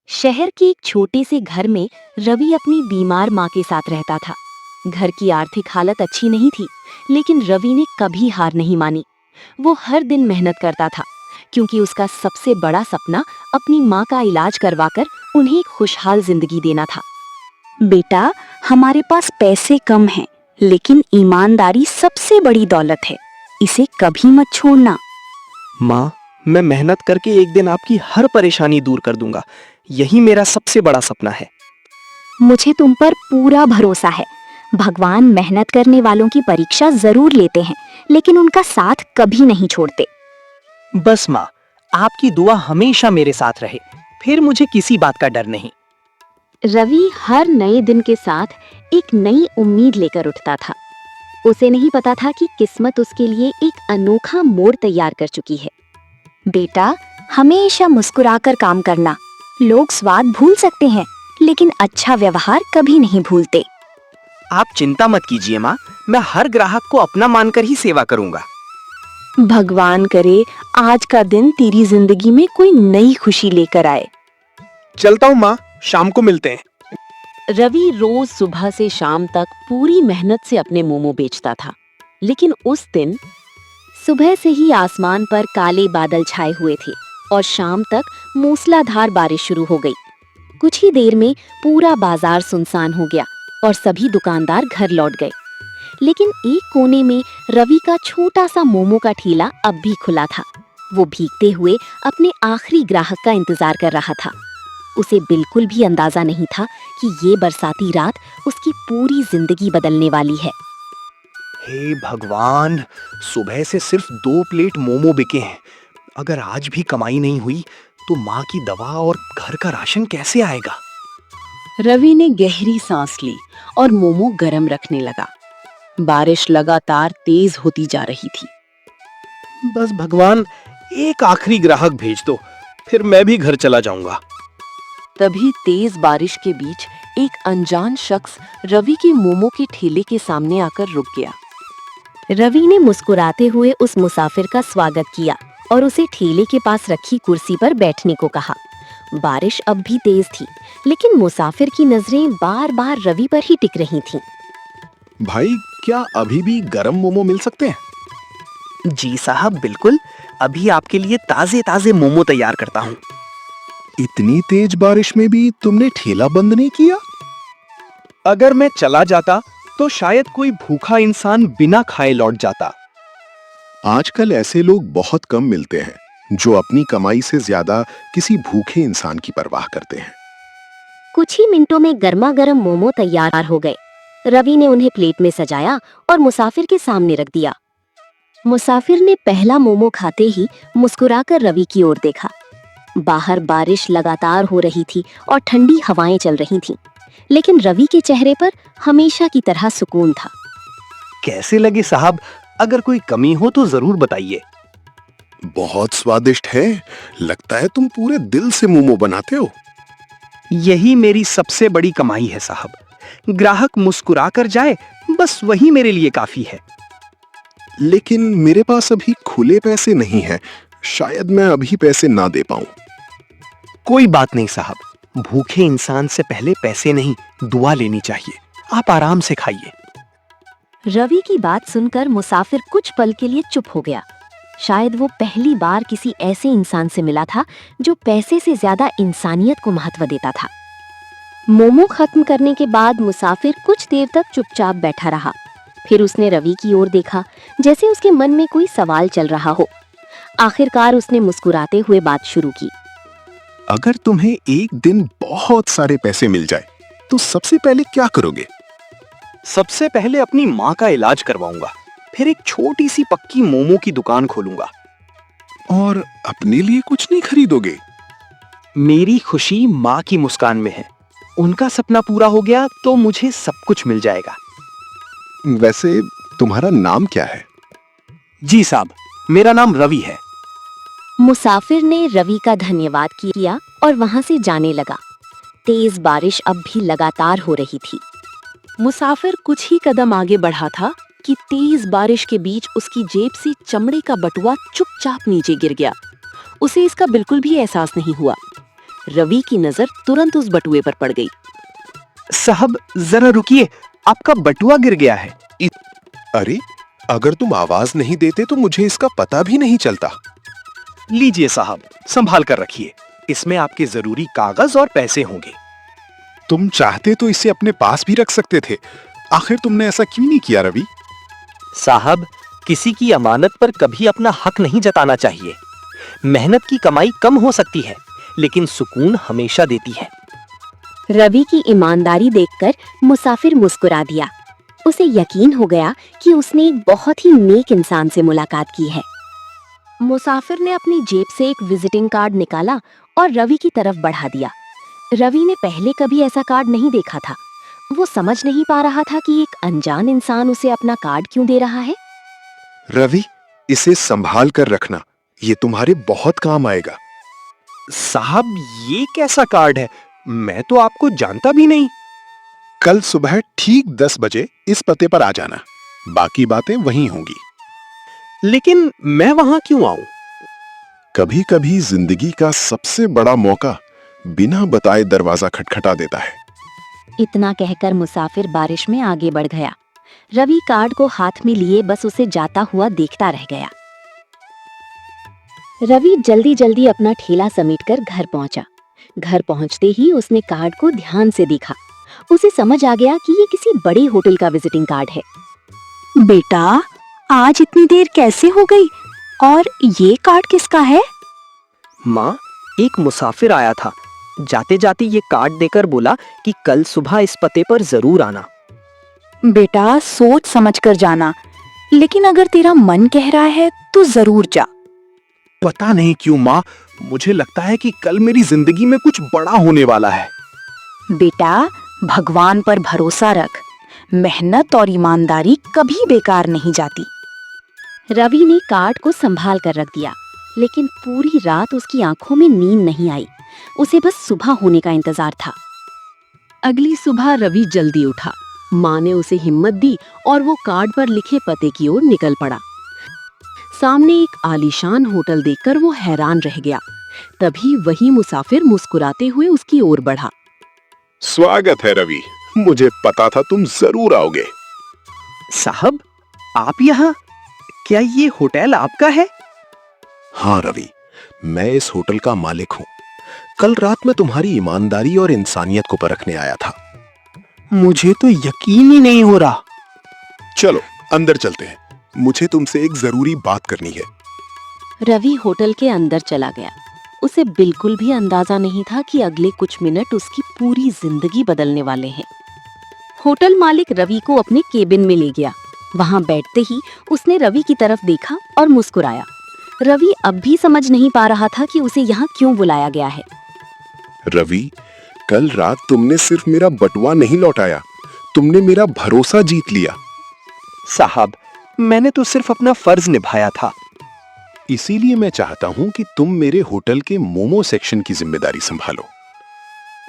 शहर के एक छोटे से घर में रवि अपनी बीमार माँ के साथ रहता था। घर की आर्थिक हालत अच्छी नहीं थी, लेकिन रवि ने कभी हार नहीं मानी। वो हर दिन मेहनत करता था, क्योंकि उसका सबसे बड़ा सपना अपनी माँ का इलाज करवाकर उन्हें एक खुशहाल जिंदगी देना था। बेटा, हमारे पास पैसे कम हैं, लेकिन ईमानदारी सबसे बड़ी दौलत है। इसे कभी मत छोड़ना। माँ, मैं मेहनत करके एक दिन आपकी हर परेशानी दूर कर दूंगा। यही मेरा सबसे बड़ा सपना है। मुझे तुम पर पूरा भरोसा है। भगवान मेहनत करने वालों की परीक्षा जरूर लेते हैं, लेकिन उनका साथ कभी नहीं छोड़ते। बस माँ, आपकी दुआ हमेशा मेरे साथ रहे, फिर मुझे किसी बात का डर नहीं। रवि हर नए दिन के साथ एक नई उम्मीद लेकर उठता था। उसे नहीं पता था कि किस्मत उसके लिए एक अनोखा मोड़ तैयार कर चुकी है। बेटा, हमेशा मुस्कुराकर काम करना। लोग स्वाद भूल सकते हैं, लेकिन अच्छा व्यवहार कभी नहीं भूलते। आप चिंता मत कीजिए माँ, मैं हर ग्राहक को अपना मानकर ही सेवा करूंगा। भगवान करे आज का दिन तेरी जिंदगी में कोई नई खुशी लेकर आए। चलता हूँ माँ, शाम को मिलते हैं। रवि रोज सुबह से शाम तक पूरी मेहनत से अपने मोमो बेचता था, लेकिन उस दिन सुबह से ही आसमान पर काले बादल छाए हुए थे और शाम तक मूसलाधार बारिश शुरू हो गई। कुछ ही देर में पूरा बाजार सुनसान हो गया और सभी दुकानदार घर लौट गए। लेकिन एक कोने में रवि का छोटा सा मोमो का ठेला अब भी खुला था। वो भीगते हुए अपने आखिरी ग्राहक का इंतजार कर रहा था। उसे बिल्कुल भी अंदाजा नहीं था कि ये बरसाती रात उसकी पूरी जिंदगी बदलने वाली है। हे भगवान, सुबह से सिर्फ 2 प्लेट मोमो बिके हैं। अगर आज भी कमाई नहीं हुई तो माँ की दवा और घर का राशन कैसे आएगा? रवि ने गहरी सांस ली और मोमो गरम रखने लगा। बारिश लगातार तेज होती जा रही थी। बस भगवान, एक आखिरी ग्राहक भेज दो, फिर मैं भी घर चला जाऊंगा। तभी तेज बारिश के बीच एक अनजान शख्स रवि के मोमो के ठेले के सामने आकर रुक गया। रवि ने मुस्कुराते हुए उस मुसाफिर का स्वागत किया और उसे ठेले के पास रखी कुर्सी पर बैठने को कहा। बारिश अब भी तेज थी, लेकिन मुसाफिर की नजरें बार-बार रवि पर ही टिक रही थीं। भाई, क्या अभी भी गरम मोमो मिल सकते हैं? जी साहब, बिल्कुल। अभी आपके लिए ताजे ताजे मोमो तैयार करता हूँ। इतनी तेज बारिश में भी तुमने ठेला बंद नहीं किया? अगर मैं चला जाता तो शायद कोई भूखा इंसान बिना खाए लौट जाता। आजकल ऐसे लोग बहुत कम मिलते हैं जो अपनी कमाई से ज्यादा किसी भूखे इंसान की परवाह करते हैं। कुछ ही मिनटों में गर्मा गर्म मोमो तैयार हो गए। रवि ने उन्हें प्लेट में सजाया और मुसाफिर के सामने रख दिया। मुसाफिर ने पहला मोमो खाते ही मुस्कुराकर रवि की ओर देखा। बाहर बारिश लगातार हो रही थी और ठंडी हवाएं चल रही थीं, लेकिन रवि के चेहरे पर हमेशा की तरह सुकून था। कैसे लगे साहब? अगर कोई कमी हो तो जरूर बताइए। बहुत स्वादिष्ट है। लगता है तुम पूरे दिल से मोमो बनाते हो। यही मेरी सबसे बड़ी कमाई है साहब। ग्राहक मुस्कुरा कर जाए, बस वही मेरे लिए काफी है। लेकिन मेरे पास अभी खुले पैसे नहीं हैं। शायद मैं अभी पैसे ना दे पाऊं। कोई बात नहीं साहब, भूखे इंसान से पहले पैसे नहीं, दुआ लेनी चाहिए। आप आराम से खाइए। रवि की बात सुनकर मुसाफिर कुछ पल के लिए चुप हो गया। शायद वो पहली बार किसी ऐसे इंसान से मिला था जो पैसे से ज्यादा इंसानियत को महत्व देता था। मोमो खत्म करने के बाद मुसाफिर कुछ देर तक चुपचाप बैठा रहा। फिर उसने रवि की ओर देखा, जैसे उसके मन में कोई सवाल चल रहा हो। आखिरकार उसने मुस्कुराते हुए बात शुरू की। अगर तुम्हें एक दिन बहुत सारे पैसे मिल जाए तो सबसे पहले क्या करोगे? सबसे पहले अपनी माँ का इलाज करवाऊंगा, फिर एक छोटी सी पक्की मोमो की दुकान खोलूंगा। और अपने लिए कुछ नहीं खरीदोगे? मेरी खुशी माँ की मुस्कान में है। उनका सपना पूरा हो गया तो मुझे सब कुछ मिल जाएगा। वैसे तुम्हारा नाम क्या है? जी साहब, मेरा नाम रवि है। मुसाफिर ने रवि का धन्यवाद किया और वहां से जाने लगा। तेज बारिश अब भी लगातार हो रही थी। मुसाफिर कुछ ही कदम आगे बढ़ा था कि तेज बारिश के बीच उसकी जेब से चमड़े का बटुआ चुपचाप नीचे गिर गया। उसे इसका बिल्कुल भी एहसास नहीं हुआ। रवि की नजर तुरंत उस बटुए पर पड़ गई। साहब जरा रुकिए, आपका बटुआ गिर गया है। अरे, अगर तुम आवाज नहीं देते तो मुझे इसका पता भी नहीं चलता। लीजिए साहब, संभाल कर रखिए, इसमें आपके जरूरी कागज और पैसे होंगे। तुम चाहते तो इसे अपने पास भी रख सकते थे। आखिर तुमने ऐसा क्यों नहीं किया रवि? साहब, किसी की अमानत पर कभी अपना हक नहीं जताना चाहिए। मेहनत की कमाई कम हो सकती है, लेकिन सुकून हमेशा देती है। रवि की ईमानदारी देखकर मुसाफिर मुस्कुरा दिया। उसे यकीन हो गया कि उसने एक बहुत ही नेक इंसान से मुलाकात की है। मुसाफिर ने अपनी जेब से एक विजिटिंग कार्ड निकाला और रवि की तरफ बढ़ा दिया। रवि ने पहले कभी ऐसा कार्ड नहीं देखा था। वो समझ नहीं पा रहा था कि एक अनजान इंसान उसे अपना कार्ड क्यों दे रहा है। रवि, इसे संभाल कर रखना, ये तुम्हारे बहुत काम आएगा। साहब, ये कैसा कार्ड है? मैं तो आपको जानता भी नहीं। कल सुबह ठीक 10 बजे इस पते पर आ जाना, बाकी बातें वहीं होंगी। लेकिन मैं वहां क्यों आऊं? कभी कभी जिंदगी का सबसे बड़ा मौका बिना बताए दरवाजा खटखटा देता है। इतना कहकर मुसाफिर बारिश में आगे बढ़ गया। रवि कार्ड को हाथ में लिए बस उसे जाता हुआ देखता रह गया। रवि जल्दी जल्दी अपना ठेला समेटकर घर पहुंचा। घर पहुंचते ही उसने कार्ड को ध्यान से देखा। उसे समझ आ गया कि ये किसी बड़े होटल का विजिटिंग कार्ड है। बेटा, आज इतनी देर कैसे हो गई? और ये कार्ड किसका है? माँ, एक मुसाफिर आया था। जाते जाते ये कार्ड देकर बोला कि कल सुबह इस पते पर जरूर आना। बेटा, सोच समझ कर जाना, लेकिन अगर तेरा मन कह रहा है तो जरूर जा। पता नहीं क्यों माँ, मुझे लगता है कि कल मेरी जिंदगी में कुछ बड़ा होने वाला है। बेटा, भगवान पर भरोसा रख। मेहनत और ईमानदारी कभी बेकार नहीं जाती। रवि ने कार्ड को संभाल कर रख दिया, लेकिन पूरी रात उसकी आंखों में नींद नहीं आई। उसे बस सुबह होने का इंतजार था। अगली सुबह रवि जल्दी उठा। माँ ने उसे हिम्मत दी और वो कार्ड पर लिखे पते की ओर निकल पड़ा। सामने एक आलीशान होटल देखकर वो हैरान रह गया। तभी वही मुसाफिर मुस्कुराते हुए उसकी ओर बढ़ा। स्वागत है रवि, मुझे पता था तुम जरूर आओगे। साहब, आप यहाँ? क्या ये होटल आपका है? हाँ रवि, मैं इस होटल का मालिक हूँ। कल रात मैं तुम्हारी ईमानदारी और इंसानियत को परखने आया था। मुझे तो यकीन ही नहीं हो रहा। चलो अंदर चलते हैं, मुझे तुमसे एक जरूरी बात करनी है। रवि होटल के अंदर चला गया। उसे बिल्कुल भी अंदाजा नहीं था कि अगले कुछ मिनट उसकी पूरी जिंदगी बदलने वाले हैं। होटल मालिक रवि को अपने केबिन में ले गया। वहां बैठते ही उसने रवि की तरफ देखा और मुस्कुराया। रवि अब भी समझ नहीं पा रहा था कि उसे यहाँ क्यों बुलाया गया है। रवि, कल रात तुमने सिर्फ मेरा बटुआ नहीं लौटाया, तुमने मेरा भरोसा जीत लिया। साहब, मैंने तो सिर्फ अपना फर्ज निभाया था। इसीलिए मैं चाहता हूँ कि तुम मेरे होटल के मोमो सेक्शन की जिम्मेदारी संभालो।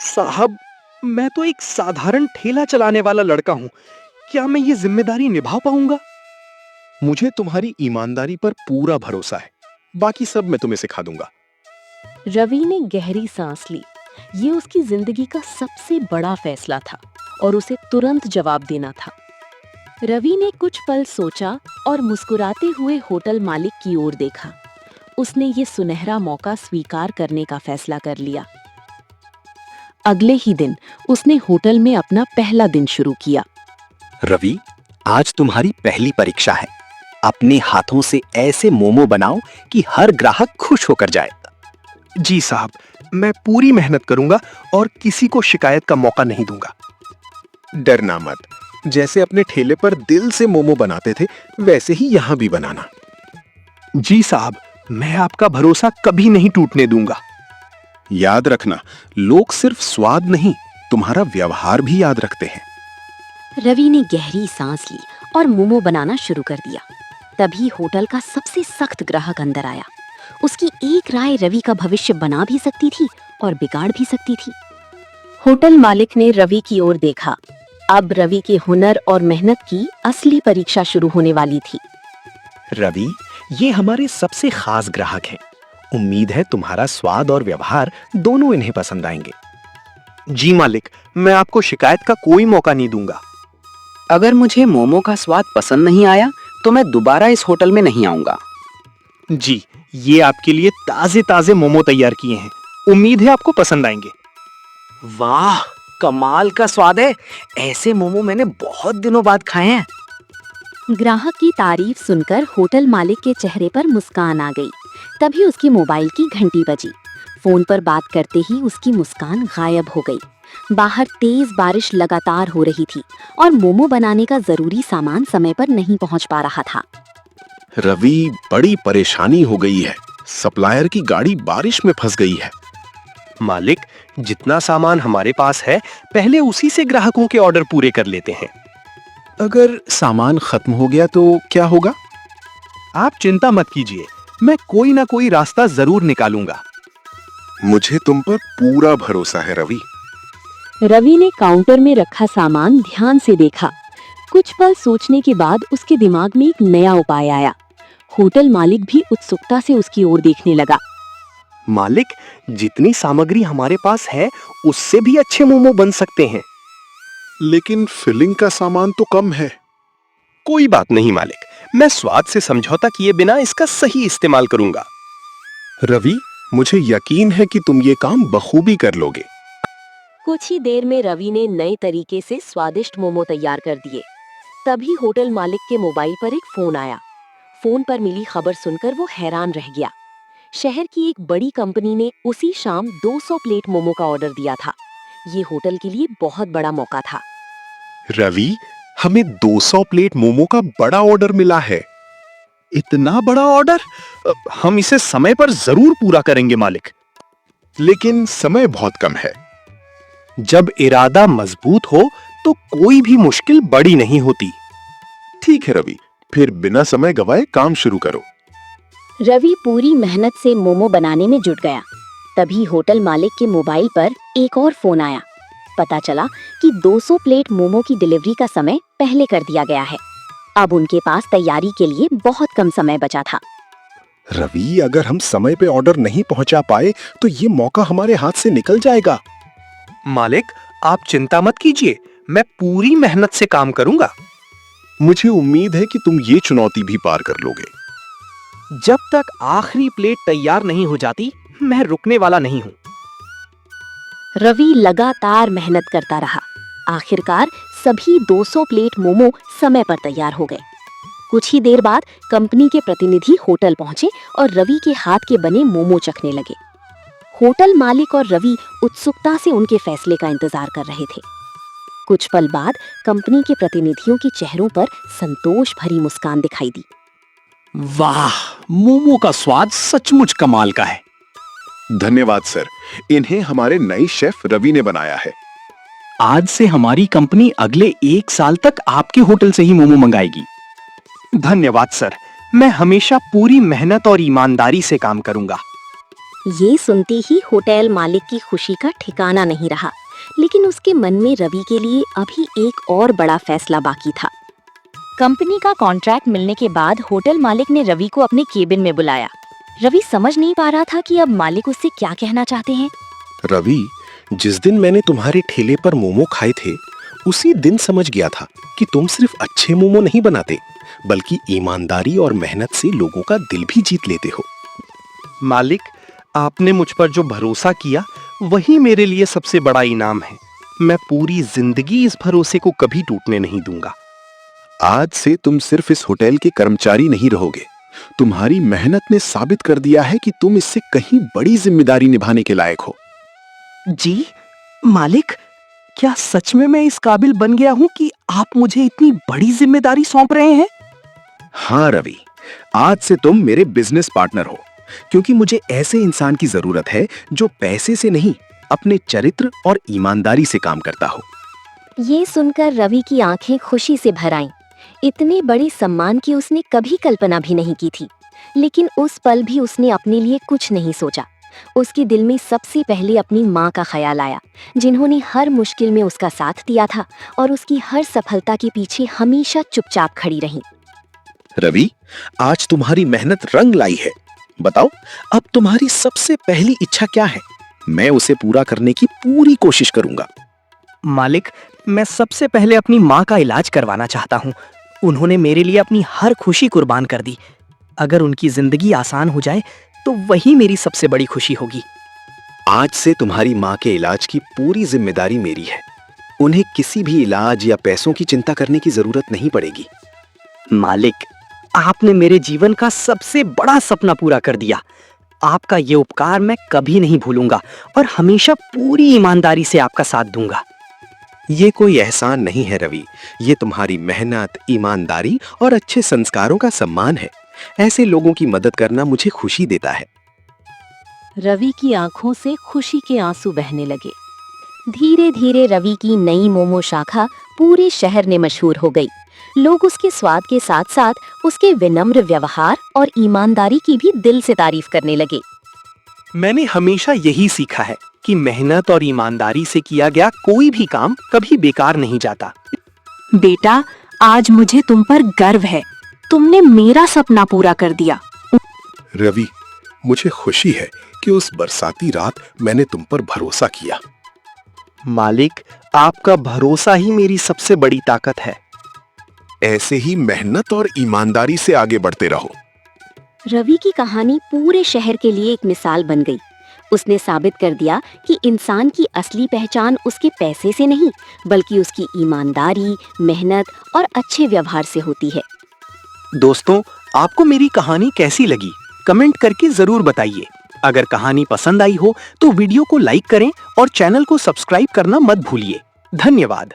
साहब, मैं तो एक साधारण ठेला चलाने वाला लड़का हूँ। क्या मैं ये जिम्मेदारी निभा पाऊंगा? मुझे तुम्हारी ईमानदारी पर पूरा भरोसा है, बाकी सब मैं तुम्हें सिखा दूंगा। रवि ने गहरी सांस ली। ये उसकी जिंदगी का सबसे बड़ा फैसला था और उसे तुरंत जवाब देना था। रवि ने कुछ पल सोचा और मुस्कुराते हुए होटल मालिक की ओर देखा। उसने ये सुनहरा मौका स्वीकार करने का फैसला कर लिया। अगले ही दिन उसने होटल में अपना पहला दिन शुरू किया। रवि, आज तुम्हारी पहली परीक्षा है। अपने हाथों से ऐसे मोमो बनाओ कि हर ग्राहक खुश होकर जाए। जी साहब, मैं पूरी मेहनत करूंगा और किसी को शिकायत का मौका नहीं दूंगा। डरना मत, जैसे अपने ठेले पर दिल से मोमो बनाते थे वैसे ही यहाँ भी बनाना। जी साहब, मैं आपका भरोसा कभी नहीं टूटने दूंगा। याद रखना, लोग सिर्फ स्वाद नहीं, तुम्हारा व्यवहार भी याद रखते हैं। रवि ने गहरी सांस ली और मोमो बनाना शुरू कर दिया। तभी होटल का सबसे सख्त ग्राहक अंदर आया। उसकी एक राय रवि का भविष्य बना भी सकती थी और बिगाड़ भी सकती थी। होटल मालिक ने रवि की ओर देखा। अब रवि के हुनर और मेहनत की असली परीक्षा शुरू होने वाली थी। रवि, ये हमारे सबसे खास ग्राहक हैं उम्मीद है तुम्हारा स्वाद और व्यवहार दोनों इन्हें पसंद आएंगे। जी मालिक, मैं आपको शिकायत का कोई मौका नहीं दूंगा। अगर मुझे मोमो का स्वाद पसंद नहीं आया तो मैं दोबारा इस होटल में नहीं आऊंगा। जी, ये आपके लिए ताजे ताजे मोमो तैयार किए हैं, उम्मीद है आपको पसंद आएंगे। वाह, कमाल का स्वाद है। ऐसे मोमो मैंने बहुत दिनों बाद खाए हैं। ग्राहक की तारीफ सुनकर होटल मालिक के चेहरे पर मुस्कान आ गई। तभी उसकी मोबाइल की घंटी बजी। फोन पर बात करते ही उसकी मुस्कान गायब हो गई। बाहर तेज बारिश लगातार हो रही थी और मोमो बनाने का जरूरी सामान समय पर नहीं पहुंच पा रहा था। रवि, बड़ी परेशानी हो गई है। सप्लायर की गाड़ी बारिश में फंस गई है। मालिक, जितना सामान हमारे पास है पहले उसी से ग्राहकों के ऑर्डर पूरे कर लेते हैं। अगर सामान खत्म हो गया तो क्या होगा? आप चिंता मत कीजिए, मैं कोई ना कोई रास्ता जरूर निकालूंगा। मुझे तुम पर पूरा भरोसा है रवि। रवि ने काउंटर में रखा सामान ध्यान से देखा। कुछ पल सोचने के बाद उसके दिमाग में एक नया उपाय आया। होटल मालिक भी उत्सुकता से उसकी ओर देखने लगा। मालिक, जितनी सामग्री हमारे पास है उससे भी अच्छे मोमो बन सकते हैं। लेकिन फिलिंग का सामान तो कम है। कोई बात नहीं मालिक, मैं स्वाद से समझौता किए बिना इसका सही इस्तेमाल करूंगा। रवि, मुझे यकीन है कि तुम ये काम बखूबी कर लोगे। कुछ ही देर में रवि ने नए तरीके से स्वादिष्ट मोमो तैयार कर दिए। तभी होटल मालिक के मोबाइल पर एक फोन आया। फोन पर मिली खबर सुनकर वो हैरान रह गया। शहर की एक बड़ी कंपनी ने उसी शाम 200 प्लेट मोमो का ऑर्डर दिया था। ये होटल के लिए बहुत बड़ा मौका था। रवि, हमें 200 प्लेट मोमो का बड़ा ऑर्डर मिला है। इतना बड़ा ऑर्डर? हम इसे समय पर जरूर पूरा करेंगे मालिक। लेकिन समय बहुत कम है। जब इरादा मजबूत हो तो कोई भी मुश्किल बड़ी नहीं होती। ठीक है रवि, फिर बिना समय गवाए काम शुरू करो। रवि पूरी मेहनत से मोमो बनाने में जुट गया। तभी होटल मालिक के मोबाइल पर एक और फोन आया। पता चला कि 200 प्लेट मोमो की डिलीवरी का समय पहले कर दिया गया है। अब उनके पास तैयारी के लिए बहुत कम समय बचा था। रवि, अगर हम समय पे ऑर्डर नहीं पहुंचा पाए तो ये मौका हमारे हाथ से निकल जाएगा। मालिक, आप चिंता मत कीजिए, मैं पूरी मेहनत से काम करूंगा। मुझे उम्मीद है कि तुम ये चुनौती भी पार कर लोगे। जब तक आखिरी प्लेट तैयार नहीं हो जाती मैं रुकने वाला नहीं हूँ। रवि लगातार मेहनत करता रहा। आखिरकार सभी 200 प्लेट मोमो समय पर तैयार हो गए। कुछ ही देर बाद कंपनी के प्रतिनिधि होटल पहुंचे और रवि के हाथ के बने मोमो चखने लगे। होटल मालिक और रवि उत्सुकता से उनके फैसले का इंतजार कर रहे थे। कुछ पल बाद कंपनी के प्रतिनिधियों के चेहरों पर संतोष भरी मुस्कान दिखाई दी। वाह, मोमो का स्वाद सचमुच कमाल का है। धन्यवाद सर, इन्हें हमारे नए शेफ रवि ने बनाया है। आज से हमारी कंपनी अगले 1 साल तक आपके होटल से ही मोमो मंगाएगी। धन्यवाद सर, मैं हमेशा पूरी मेहनत और ईमानदारी से काम करूंगा। ये सुनते ही होटल मालिक की खुशी का ठिकाना नहीं रहा। लेकिन उसके मन में रवि के लिए अभी एक और बड़ा फैसला बाकी था। कंपनी का कॉन्ट्रैक्ट मिलने के बाद होटल मालिक ने रवि को अपने केबिन में बुलाया। रवि समझ नहीं पा रहा था कि अब मालिक उससे क्या कहना चाहते हैं। रवि, जिस दिन मैंने तुम्हारे ठेले पर मोमो खाए थे उसी दिन समझ गया था कि तुम सिर्फ अच्छे मोमो नहीं बनाते बल्कि ईमानदारी और मेहनत से लोगों का दिल भी जीत लेते हो। मालिक, आपने मुझ पर जो भरोसा किया वही मेरे लिए सबसे बड़ा इनाम है। मैं पूरी जिंदगी इस भरोसे को कभी टूटने नहीं दूंगा। आज से तुम सिर्फ इस होटल के कर्मचारी नहीं रहोगे। तुम्हारी मेहनत ने साबित कर दिया है कि तुम इससे कहीं बड़ी जिम्मेदारी निभाने के लायक हो। जी मालिक, क्या सच में मैं इस काबिल बन गया हूँ कि आप मुझे इतनी बड़ी जिम्मेदारी सौंप रहे हैं? हाँ रवि, आज से तुम मेरे बिजनेस पार्टनर हो, क्योंकि मुझे ऐसे इंसान की जरूरत है जो पैसे से नहीं अपने चरित्र और ईमानदारी से काम करता हो। ये सुनकर रवि की आंखें खुशी से भर आईं। इतने बड़े सम्मान की उसने कभी कल्पना भी नहीं की थी। लेकिन उस पल भी उसने अपने लिए कुछ नहीं सोचा। उसके दिल में सबसे पहले अपनी माँ का ख्याल आया, जिन्होंने हर मुश्किल में उसका साथ दिया था और उसकी हर सफलता के पीछे हमेशा चुपचाप खड़ी रहीं। रवि, आज तुम्हारी मेहनत रंग लाई है बताओ, अब तुम्हारी सबसे पहली इच्छा क्या है? मैं उसे पूरा करने की पूरी कोशिश करूंगा। मालिक, मैं सबसे पहले अपनी माँ का इलाज करवाना चाहता हूँ। उन्होंने मेरे लिए अपनी हर खुशी कुर्बान कर दी। अगर उनकी जिंदगी आसान हो जाए तो वही मेरी सबसे बड़ी खुशी होगी। आज से तुम्हारी माँ के इलाज की पूरी जिम्मेदारी मेरी है। उन्हें किसी भी इलाज या पैसों की चिंता करने की जरूरत नहीं पड़ेगी। मालिक, आपने मेरे जीवन का सबसे बड़ा सपना पूरा कर दिया। आपका ये उपकार मैं कभी नहीं भूलूंगा और हमेशा पूरी ईमानदारी से आपका साथ दूंगा। ये कोई एहसान नहीं है रवि, ये तुम्हारी मेहनत, ईमानदारी और अच्छे संस्कारों का सम्मान है। ऐसे लोगों की मदद करना मुझे खुशी देता है। रवि की आंखों से खुशी के आंसू बहने लगे। धीरे धीरे रवि की नई मोमो शाखा पूरे शहर में मशहूर हो गई। लोग उसके स्वाद के साथ साथ उसके विनम्र व्यवहार और ईमानदारी की भी दिल से तारीफ करने लगे। मैंने हमेशा यही सीखा है कि मेहनत और ईमानदारी से किया गया कोई भी काम कभी बेकार नहीं जाता। बेटा, आज मुझे तुम पर गर्व है। तुमने मेरा सपना पूरा कर दिया। रवि, मुझे खुशी है कि उस बरसाती रात मैंने तुम पर भरोसा किया। मालिक, आपका भरोसा ही मेरी सबसे बड़ी ताकत है। ऐसे ही मेहनत और ईमानदारी से आगे बढ़ते रहो। रवि की कहानी पूरे शहर के लिए एक मिसाल बन गई। उसने साबित कर दिया कि इंसान की असली पहचान उसके पैसे से नहीं, बल्कि उसकी ईमानदारी, मेहनत और अच्छे व्यवहार से होती है। दोस्तों, आपको मेरी कहानी कैसी लगी? कमेंट करके जरूर बताइए। अगर कहानी पसंद आई हो तो वीडियो को लाइक करें और चैनल को सब्सक्राइब करना मत भूलिए। धन्यवाद।